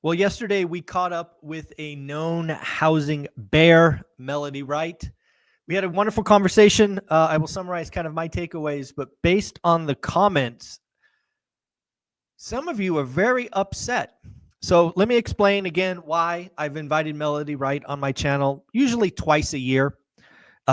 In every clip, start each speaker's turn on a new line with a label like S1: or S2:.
S1: Well, yesterday we caught up with a known housing bear, Melody Wright. We had a wonderful conversation. I will summarize kind of my takeaways, but based on the comments, some of you are very upset. So let me explain again why I've invited Melody Wright on my channel, usually twice a year.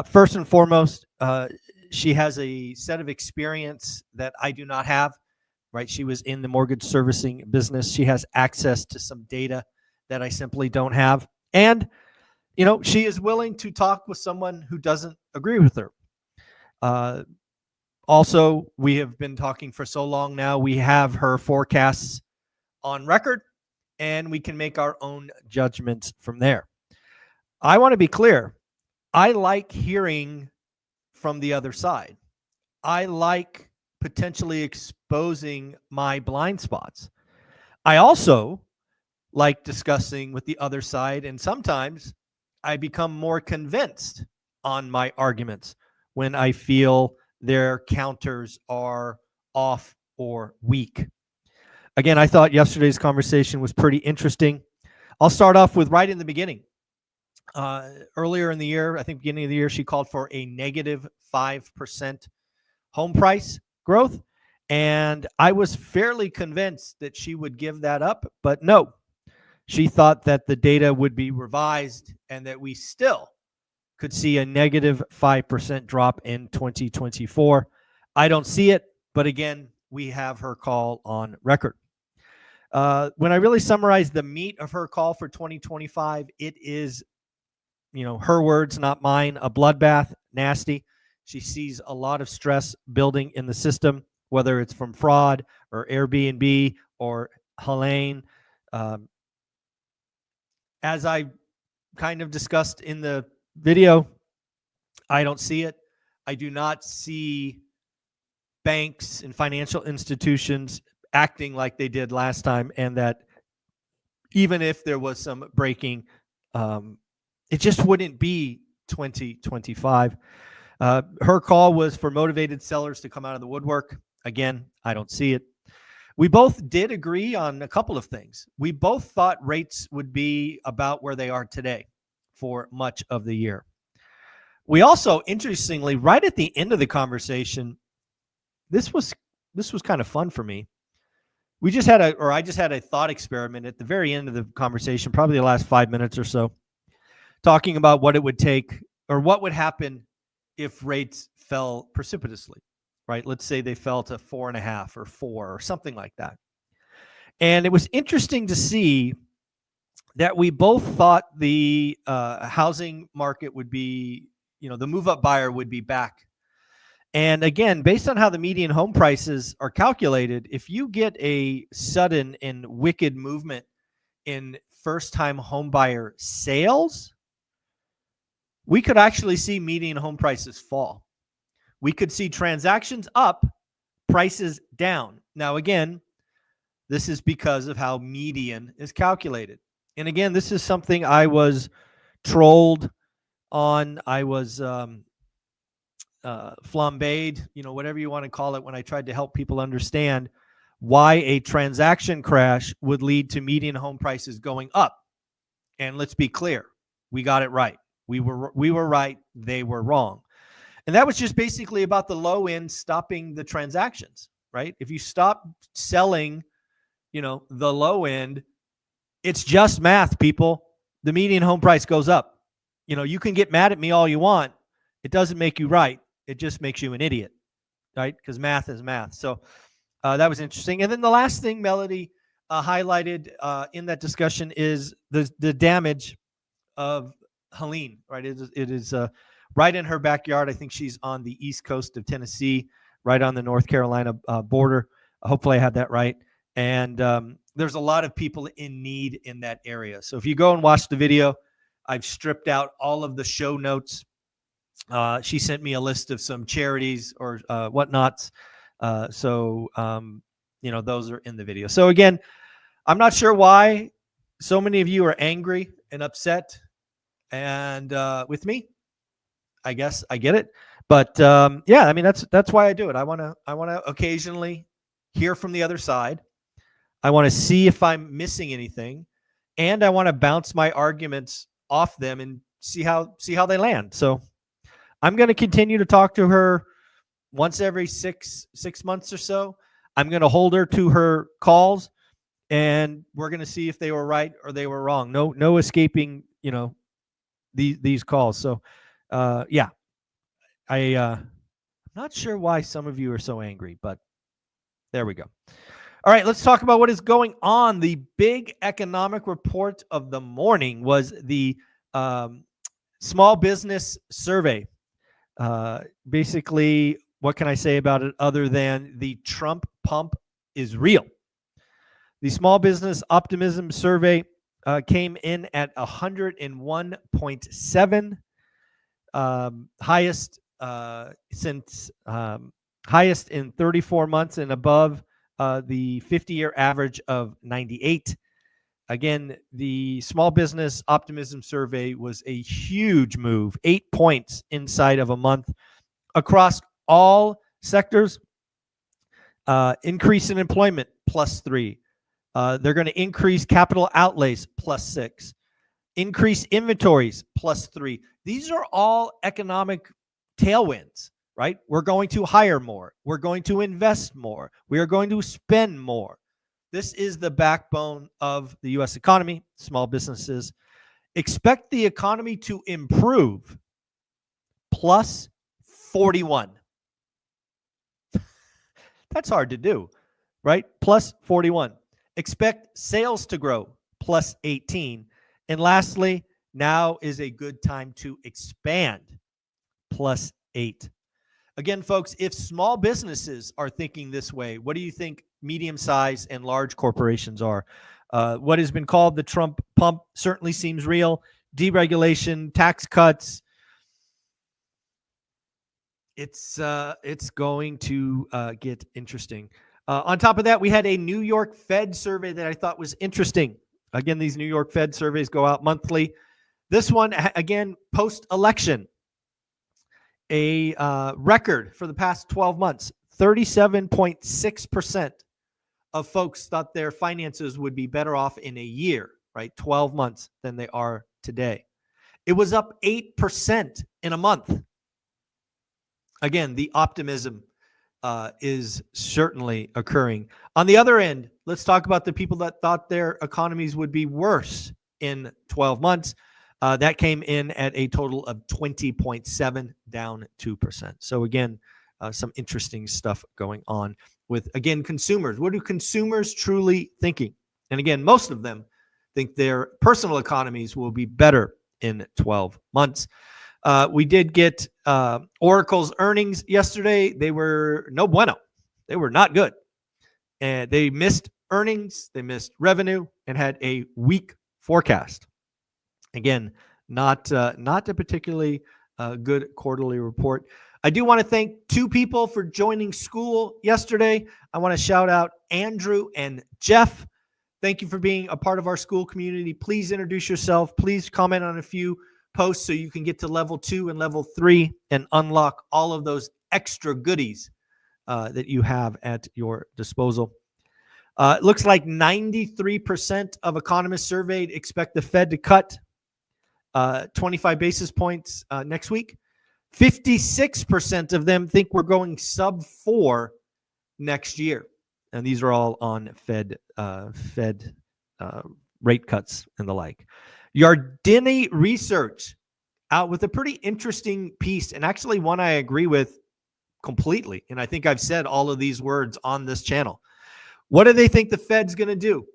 S1: First and foremost, she has a set of experience that I do not have. Right? She was in the mortgage servicing business. She has access to some data that I simply don't have. And, she is willing to talk with someone who doesn't agree with her. Also, we have been talking for so long now, we have her forecasts on record, and we can make our own judgments from there. I want to be clear. I like hearing from the other side. I like potentially exposing my blind spots. I also like discussing with the other side, and sometimes I become more convinced on my arguments when I feel their counters are off or weak. Again, I thought yesterday's conversation was pretty interesting. I'll start off with right in the beginning. Earlier in the year, I think beginning of the year, she called for a negative 5% home price growth. And I was fairly convinced that she would give that up, but no. She thought that the data would be revised and that we still could see a negative 5% drop in 2024. I don't see it, but again, we have her call on record. When I really summarize the meat of her call for 2025, it is, her words, not mine, a bloodbath, nasty. She sees a lot of stress building in the system, whether it's from fraud or Airbnb or Helene. As I kind of discussed in the video, I don't see it. I do not see banks and financial institutions acting like they did last time, and that even if there was some breaking, it just wouldn't be 2025. Her call was for motivated sellers to come out of the woodwork. Again, I don't see it. We both did agree on a couple of things. We both thought rates would be about where they are today for much of the year. We also, interestingly, right at the end of the conversation, this was kind of fun for me. I just had a thought experiment at the very end of the conversation, probably the last 5 minutes or so, talking about what it would take or what would happen if rates fell precipitously, right? Let's say they fell to 4.5 or 4 or something like that. And it was interesting to see that we both thought the housing market would be, the move-up buyer would be back. And again, based on how the median home prices are calculated, if you get a sudden and wicked movement in first-time home buyer sales, we could actually see median home prices fall. We could see transactions up, prices down. Now, again, this is because of how median is calculated. And again, this is something I was trolled on. I was flambéed, whatever you want to call it, when I tried to help people understand why a transaction crash would lead to median home prices going up. And let's be clear, we got it right. We were right. They were wrong. And that was just basically about the low end stopping the transactions, right? If you stop selling, the low end, it's just math, people. The median home price goes up. You can get mad at me all you want. It doesn't make you right. It just makes you an idiot, right? Because math is math. So that was interesting. And then the last thing Melody highlighted in that discussion is the damage of Helene, right? It is right in her backyard. I think she's on the east coast of Tennessee, right on the North Carolina border. Hopefully I had that right. And there's a lot of people in need in that area. So if you go and watch the video, I've stripped out all of the show notes. She sent me a list of some charities or whatnots. So those are in the video. So again, I'm not sure why so many of you are angry and upset and with me. I guess I get it. But that's why I do it. I want to occasionally hear from the other side. I want to see if I'm missing anything. and I want to bounce my arguments off them and see how they land. So I'm going to continue to talk to her once every six months or so. I'm going to hold her to her calls, and we're going to see if they were right or they were wrong. No escaping, these calls. So, yeah, I'm not sure why some of you are so angry, but there we go. All right, let's talk about what is going on. The big economic report of the morning was the small business survey. Basically, what can I say about it other than the Trump pump is real? The small business optimism survey came in at 101.7, highest since highest in 34 months and above the 50-year average of 98. Again, the small business optimism survey was a huge move, 8 points inside of a month across all sectors. Increase in employment, +3. They're going to increase capital outlays, +6. Increase inventories, +3. These are all economic tailwinds, right? We're going to hire more. We're going to invest more. We are going to spend more. This is the backbone of the U.S. economy, small businesses. Expect the economy to improve, +41. That's hard to do, right? +41. Expect sales to grow, +18. And lastly, now is a good time to expand, +8. Again, folks, if small businesses are thinking this way, what do you think medium-sized and large corporations are? What has been called the Trump pump certainly seems real. Deregulation, tax cuts. It's going to get interesting. On top of that, we had a New York Fed survey that I thought was interesting. Again, these New York Fed surveys go out monthly. This one, again, post-election, a record for the past 12 months. 37.6% of folks thought their finances would be better off in a year, right? 12 months than they are today. It was up 8% in a month. Again, the optimism is certainly occurring. On the other end, let's talk about the people that thought their economies would be worse in 12 months. That came in at a total of 20.7, down 2%. So again, some interesting stuff going on with, again, consumers. What do consumers truly thinking? And again, most of them think their personal economies will be better in 12 months. We did get Oracle's earnings yesterday. They were no bueno. They were not good. And they missed earnings, they missed revenue, and had a weak forecast. Again, not a particularly good quarterly report. I do want to thank two people for joining school yesterday. I want to shout out Andrew and Jeff. Thank you for being a part of our school community. Please introduce yourself. Please comment on a few posts so you can get to level 2 and level 3 and unlock all of those extra goodies that you have at your disposal. It looks like 93% of economists surveyed expect the Fed to cut 25 basis points next week. 56% of them think we're going sub 4 next year. And these are all on Fed rate cuts and the like. Yardeni Research out with a pretty interesting piece, and actually one I agree with completely. And I think I've said all of these words on this channel. What do they think the Fed's going to do?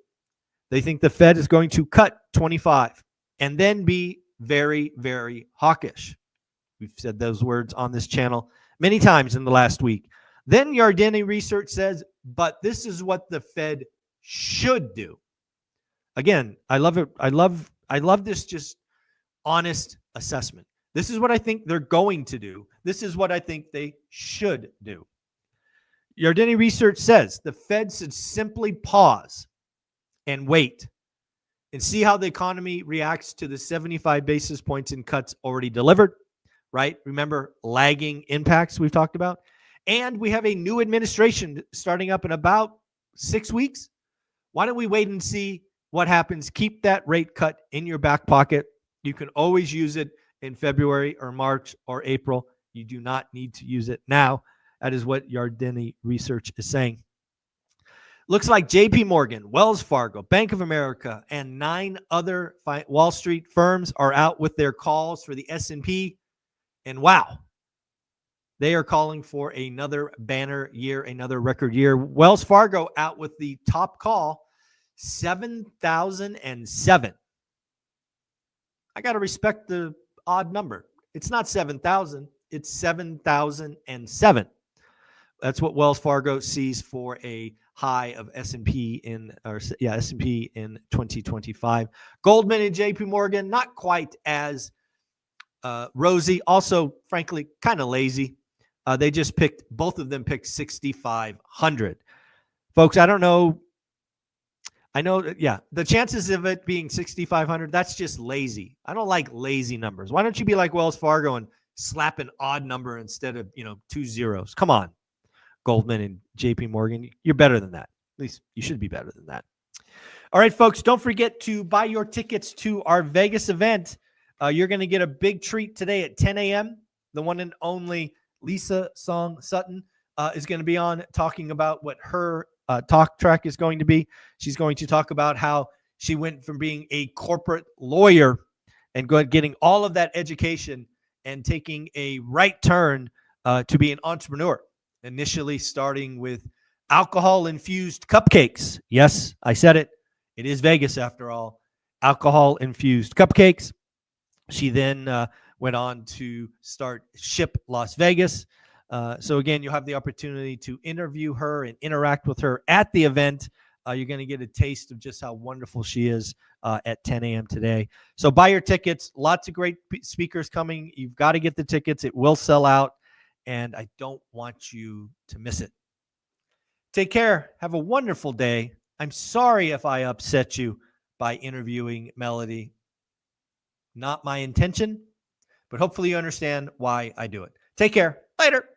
S1: They think the Fed is going to cut 25 and then be very, very hawkish. We've said those words on this channel many times in the last week. Then Yardeni Research says, but this is what the Fed should do. Again, I love it. I love this just honest assessment. This is what I think they're going to do. This is what I think they should do. Yardeni Research says the Fed should simply pause and wait and see how the economy reacts to the 75 basis points in cuts already delivered, right? Remember, lagging impacts we've talked about. And we have a new administration starting up in about 6 weeks. Why don't we wait and see what happens. Keep that rate cut in your back pocket. You can always use it in February or March or April. You do not need to use it now. That is what Yardeni research is saying. Looks like JP Morgan, Wells Fargo, Bank of America, and 9 other Wall Street firms are out with their calls for the S&P. And wow, they are calling for another banner year, another record year. Wells Fargo out with the top call, 7,007. I got to respect the odd number. It's not 7,000. It's 7,007. That's what Wells Fargo sees for a high of S&P in S&P in 2025. Goldman and JP Morgan, not quite as rosy. Also, frankly, kind of lazy. They just both of them picked 6,500. Folks, I don't know. I know, the chances of it being 6,500, that's just lazy. I don't like lazy numbers. Why don't you be like Wells Fargo and slap an odd number instead of, 2 zeros? Come on, Goldman and JP Morgan. You're better than that. At least you should be better than that. All right, folks, don't forget to buy your tickets to our Vegas event. You're going to get a big treat today at 10 a.m. The one and only Lisa Song Sutton is going to be on talking about what her talk track is going to be. She's going to talk about how she went from being a corporate lawyer and getting all of that education and taking a right turn to be an entrepreneur, initially starting with alcohol-infused cupcakes. Yes, I said it. It is Vegas after all. Alcohol-infused cupcakes. She then went on to start Ship Las Vegas. So again, you'll have the opportunity to interview her and interact with her at the event. You're going to get a taste of just how wonderful she is at 10 a.m. today. So buy your tickets. Lots of great speakers coming. You've got to get the tickets. It will sell out, and I don't want you to miss it. Take care. Have a wonderful day. I'm sorry if I upset you by interviewing Melody. Not my intention, but hopefully you understand why I do it. Take care. Later.